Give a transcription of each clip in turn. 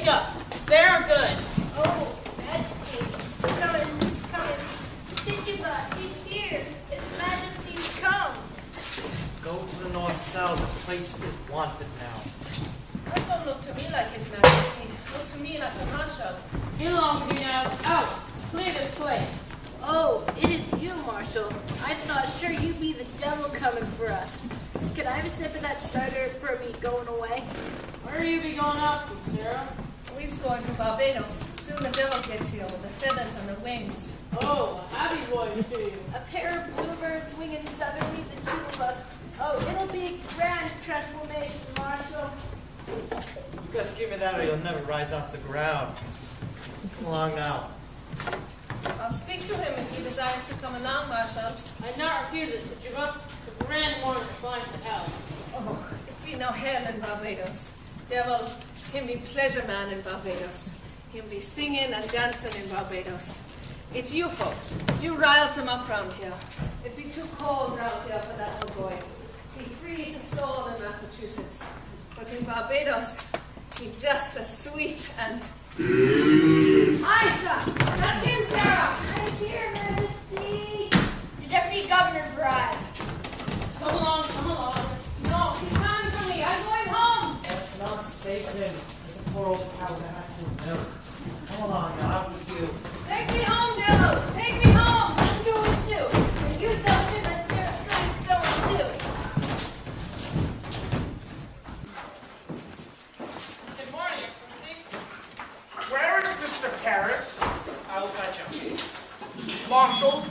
Wake up. Sarah Good. Oh, Majesty. Come in. Tituba, he's here. His Majesty's come. Go to the north-south. This place is wanted now. That don't look to me like His Majesty. Look to me like a marshal. Get along with you now. Out. Clear this place. Oh, it is you, Marshal. I thought sure you'd be the devil coming for us. Could I have a sip of that cider for me going away? Where you be going out to, Sarah? We's going to Barbados. Soon the devil gets here with the feathers and the wings. Oh, a happy voyage to you. A pair of bluebirds winging southerly, the two of us. Oh, it'll be a grand transformation, Marshal. You guys give me that or you'll never rise off the ground. Come along now. I'll speak to him if he desires to come along, Marshal. I not refuse it, but you've up the grand warrant to fly to hell. Oh, it be no hell in Barbados. Devil, him be pleasure man in Barbados. Him be singing and dancing in Barbados. It's you folks. You riled him up round here. It'd be too cold round here for that little boy. He frees his soul in Massachusetts. But in Barbados, he's just as sweet and... Isa! That's him, Sarah! I'm here, Majesty. The Deputy Governor arrived. Come along, come along. No, he's coming for me. I'm going home. That's not safe for him. There's a poor old cow that has to milk. Come along now, out with you. Take me home, devil! Take me home! I'm going too. And you tell him that Sarah Good's going too. Good morning, Excellency. Where is Mr. Paris? I will fetch him. Marshal,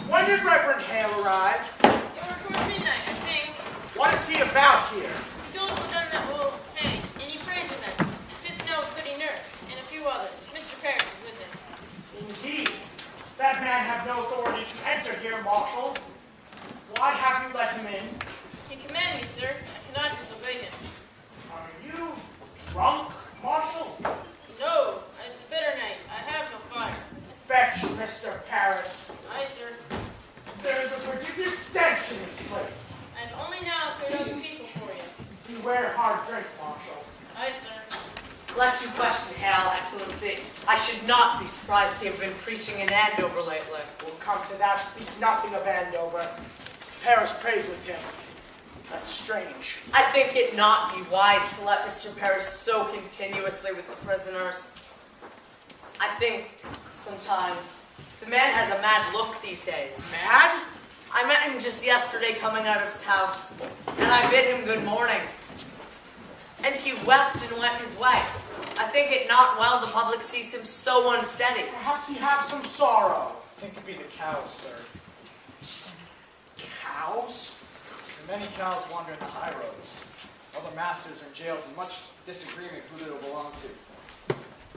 when did Reverend Hale arrive? It were toward midnight, I think. What is he about here? He goes within that old hay, and he prays with them. Sits now with Goody Nurse, and a few others. Mr. Paris is with him. Indeed. That man have no authority to enter here, Marshal. Why have you let him in? He commanded me, sir. I cannot disobey him. Are you drunk, Marshal? No, it's a bitter night. I have no fire. Fetch Mr. Paris. Aye, sir. There is a particular stench in this place. I've only now cleared out the people for you. Beware hard drink, Marshal. Aye, sir. Let you question Hal, Excellency. I should not be surprised he have been preaching in Andover lately. We'll come to that. Speak nothing of Andover. Paris prays with him. That's strange. I think it not be wise to let Mr. Paris so continuously with the prisoners. I think sometimes the man has a mad look these days. Mad? I met him just yesterday coming out of his house, and I bid him good morning. And he wept and went his way. I think it not well the public sees him so unsteady. Perhaps he have some sorrow. I think it'd be the cows, sir. Cows? Many cows wander in the high roads. Other masters are in jails in much disagreement who they will belong to.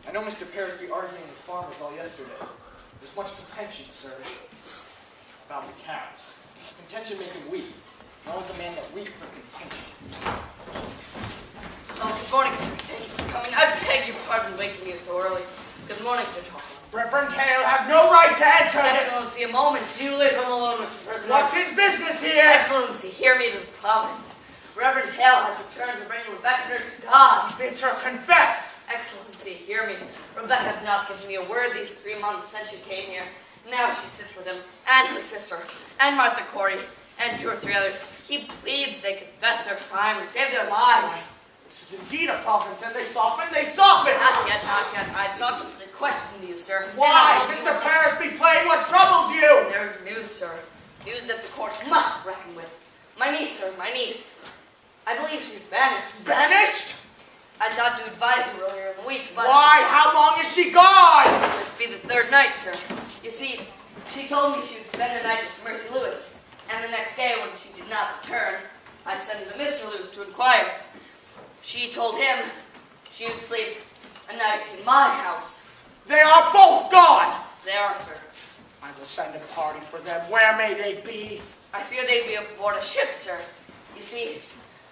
I know Mr. Paris be arguing with farmers all yesterday. There's much contention, sir, about the cows. Contention make him weak. I was a man that weak for contention. Oh, good morning, sir. Thank you for coming. I beg your pardon waking you so early. Good morning, Judge Hawthorne. Reverend Hale have no right to enter this. Excellency, a moment. Do leave him alone with the prisoners. What's his business here? Excellency, hear me, it is a providence. Reverend Hale has returned to bring Rebecca Nurse to God. Bids her confess. Excellency, hear me. Rebecca have not given me a word these 3 months since she came here. Now she sits with him, and her sister, and Martha Corey, and 2 or 3 others. He pleads they confess their crime and save their lives. This is indeed a providence, and they soften, they soften. Not yet, not yet. I thought to put a question to you, sir. Why? Mr. Paris be playing what troubles you? There's news, sir. News that the court must reckon with. My niece, sir, my niece. I believe she's vanished. Vanished? I thought to advise you earlier in the week, but... Why? How long is she gone? This be the 3rd night, sir. You see, she told me she would spend the night with Mercy Lewis, and the next day, when she did not return, I sent to Mr. Lewis to inquire. She told him she would sleep a night in my house. They are both gone. They are, sir. I will send a party for them. Where may they be? I fear they be aboard a ship, sir. You see,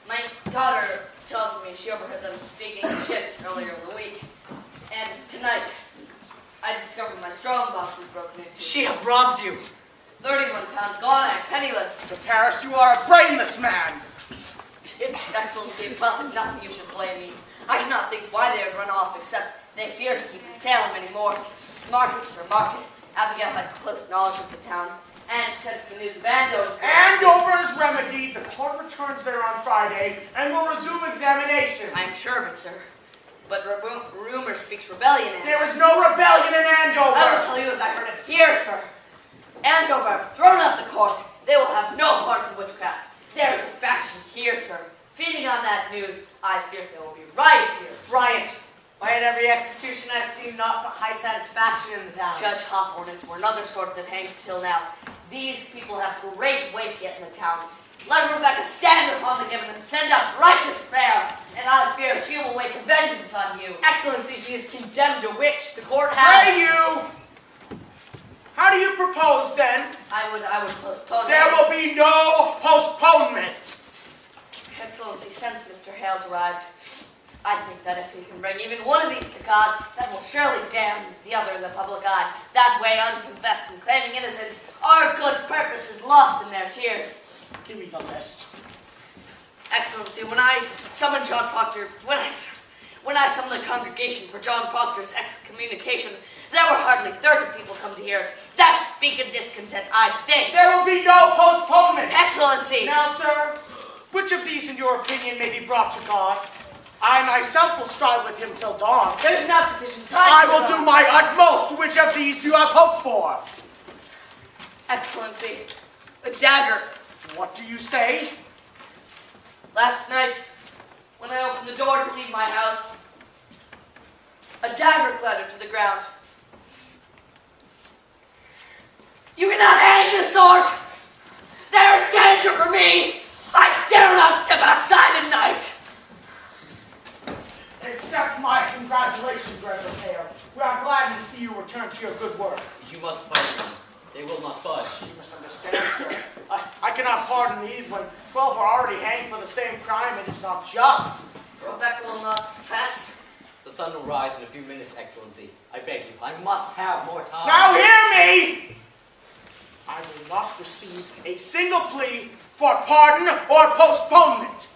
my daughter tells me she overheard them speaking of ships earlier in the week. And tonight, I discovered my strong box was broken into. She have robbed you. 31 pounds gone, I'm penniless. Mr. Paris, you are a brainless man. Excellency, well, nothing you should blame me. I cannot think why they would run off, except they fear to keep Salem anymore. Markets are market. Abigail had close knowledge of the town, and sent the news of Andover. Andover is remedied. The court returns there on Friday, and will resume examination. I am sure of it, sir. But rumor speaks rebellion, and There is no rebellion in Andover. I will tell you as I heard it here, sir. Andover have thrown out the court. They will have no part in witchcraft. There is a faction here, sir. Feeding on that news, I fear there will be riot here. Riot. Why, at every execution I've seen naught but high satisfaction in the town. Judge Hawthorne and for another sort that hangs till now. These people have great weight yet in the town. Let Rebecca stand upon the given and send up righteous prayer, and I fear she will wake a vengeance on you. Excellency, she is condemned a witch. The court has... Pray you! How do you propose, then? I would postpone it. There will be no postponement. Excellency, since Mr. Hale's arrived, I think that if he can bring even one of these to God, that will surely damn the other in the public eye. That way, unconfessed and claiming innocence, our good purpose is lost in their tears. Give me the list. Excellency, when I summoned John Proctor, when I summoned the congregation for John Proctor's excommunication, there were hardly 30 people come to hear it. That speak of discontent, I think. There will be no postponement. Excellency! Now, sir, which of these, in your opinion, may be brought to God? I myself will strive with him till dawn. There's not sufficient time. I will do my utmost. Which of these do you have hope for? Excellency, a dagger. What do you say? Last night, when I opened the door to leave my house, a dagger clattered to the ground. You cannot hang this sword! There is danger for me! I dare not step outside at night! Accept my congratulations, Reverend Hale. We are glad to see you return to your good work. You must pardon them. They will not budge. You misunderstand, sir. I cannot pardon these when 12 are already hanged for the same crime. It is not just. Rebecca will not confess. The sun will rise in a few minutes, Excellency. I beg you, I must have more time. Now hear me! I will not receive a single plea for pardon or postponement.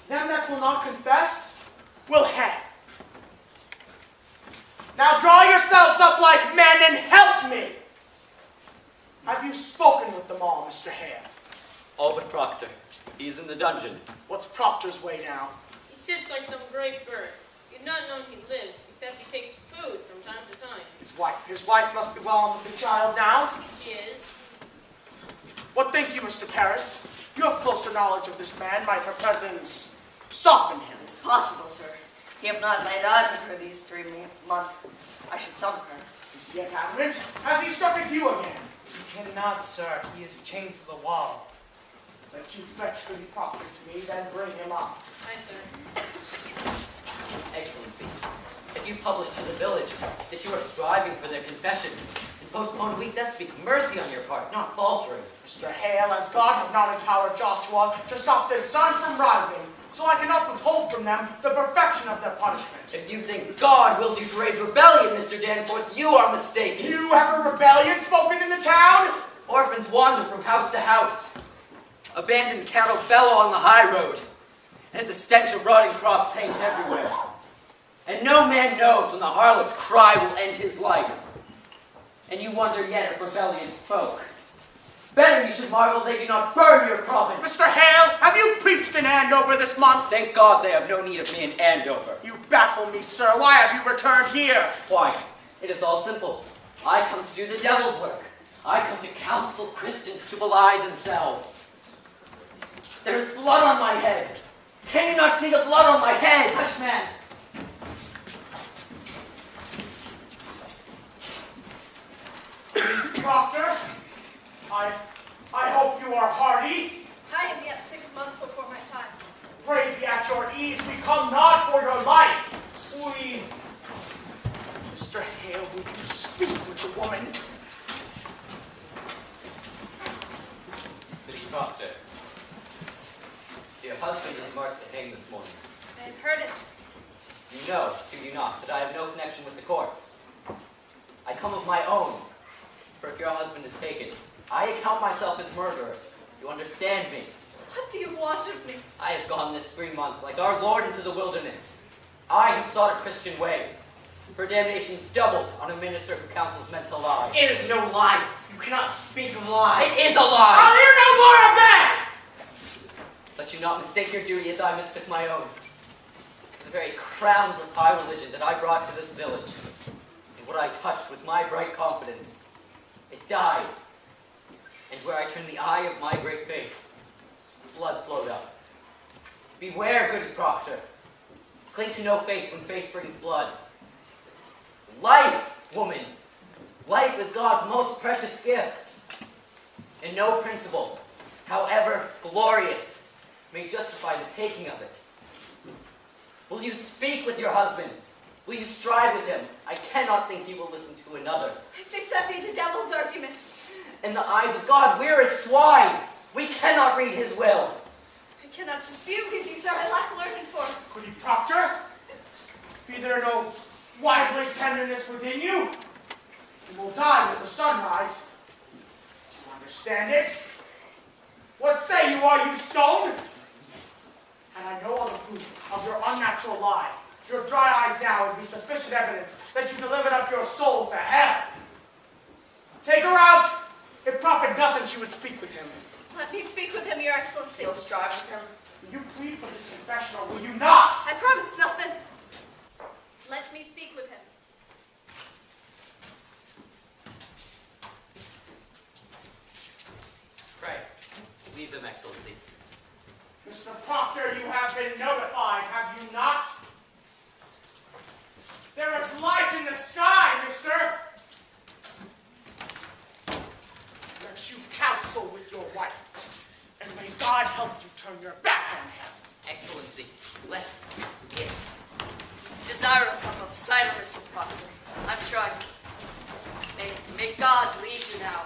Them that will not confess will hang. Now draw yourselves up like men and help me. Have you spoken with them all, Mr. Hale? All but Proctor. He's in the dungeon. What's Proctor's way now? He sits like some great bird. You'd not known he lived, except he takes food from time to time. His wife must be well on with the child now. She is. What think you, Mr. Paris? You have closer knowledge of this man. Might her presence soften him? It's possible, sir. He have not laid eyes on her these 3 months. I should summon her. Is he yet adamant? Has he struck at you again? He cannot, sir. He is chained to the wall. Let you fetch the Proctor to me, then bring him up. Aye, sir. Excellency, if you publish to the village that you are striving for their confession and postpone a week, that speaks mercy on your part, not faltering. Mr. Hale, as God have not empowered Joshua to stop this sun from rising, so I cannot withhold from them the perfection of their punishment. If you think God wills you to raise rebellion, Mr. Danforth, you are mistaken. You have a rebellion spoken in the town? Orphans wander from house to house. Abandoned cattle bellow on the high road. And the stench of rotting crops hangs everywhere. And no man knows when the harlot's cry will end his life. And you wonder yet if rebellion spoke. Better you should marvel they do not burn your province. Mr. Hale, have you preached in Andover this month? Thank God they have no need of me in Andover. You baffle me, sir. Why have you returned here? Why? It is all simple. I come to do the devil's work. I come to counsel Christians to belie themselves. There is blood on my head. Can you not see the blood on my head? Hush, man. Proctor, I hope you are hardy. I am yet 6 months before my time. Pray be at your ease. We come not for your life. Mr. Hale, will you speak with the woman? Lady Proctor, your husband is marked to hang this morning. I have heard it. You know, do you not, that I have no connection with the court. I come of my own. For if your husband is taken, I account myself as murderer. You understand me? What do you want of me? I have gone this 3 month, like our Lord into the wilderness. I have sought a Christian way. For damnation's doubled on a minister who counsels men to lie. It is no lie. You cannot speak of lies. It is a lie! I'll hear no more of that! Let you not mistake your duty as I mistook my own. The very crowns of high religion that I brought to this village, and what I touched with my bright confidence, it died. And where I turned the eye of my great faith, blood flowed up. Beware, goody proctor. Cling to no faith when faith brings blood. Life, woman. Life is God's most precious gift. And no principle, however glorious, may justify the taking of it. Will you speak with your husband? Will you strive with him? I cannot think he will listen to another. I think that be the devil's argument. In the eyes of God, we're as swine. We cannot read his will. I cannot dispute with you, sir. I lack learning for. Goody proctor, be there no lively tenderness within you? You will die with the sunrise. Do you understand it? What say you, are you stone? And I know all the proof of your unnatural lie. Your dry eyes now would be sufficient evidence that you delivered up your soul to hell. Take her out. It profit nothing she would speak with him. Let me speak with him, Your Excellency. You'll strive with him. Will you plead for this confession, or will you not? I promise nothing. Let me speak with him. Pray, leave them, Excellency. Mr. Proctor, you have been notified, have you not? There is light in the sky, mister. Let you counsel with your wife, and may God help you turn your back on him. Excellency, let Yes. Desire a cup of cider, Mr. Proctor. I'm sure I can. May God lead you now.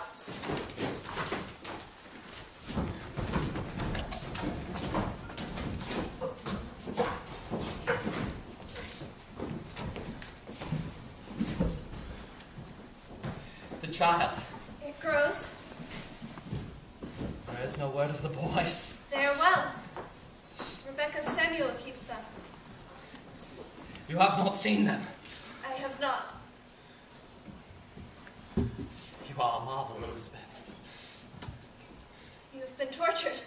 The child. It grows. There is no word of the boys. They are well. Rebecca Samuel keeps them. You have not seen them. I have not. You are a marvel, Elizabeth. You have been tortured.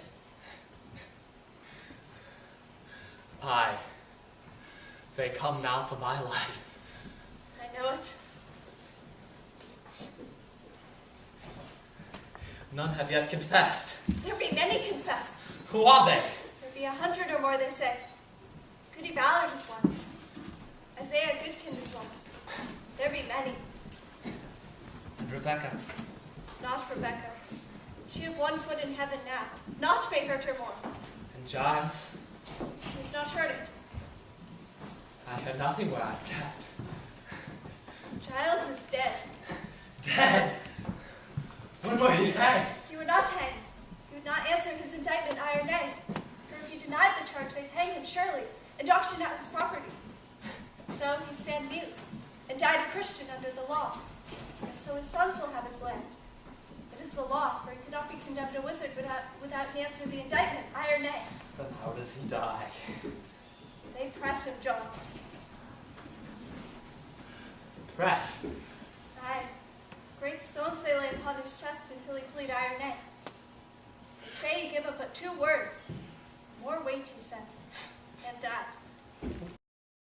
Aye. They come now for my life. I know it. None have yet confessed. There be many confessed. Who are they? There be 100 or more, they say. Goody Ballard is one. Isaiah Goodkin is one. There be many. And Rebecca. Not Rebecca. She have one foot in heaven now. Naught may hurt her more. And Giles. You have not heard it. I heard nothing where I kept. Giles is dead. Dead? When were you hanged? You were not hanged. You would not answer his indictment, aye or nay. For if you denied the charge, they'd hang him surely, and auction out his property. So he stand mute, and died a Christian under the law. And so his sons will have his land. It is the law, for he could not be condemned a wizard without he answered the indictment, aye or nay. Then how does he die? They press him, John. Press. Aye. Great stones they lay upon his chest until he plead aye or nay. They say he give him but 2 words. More weight, he says, and died.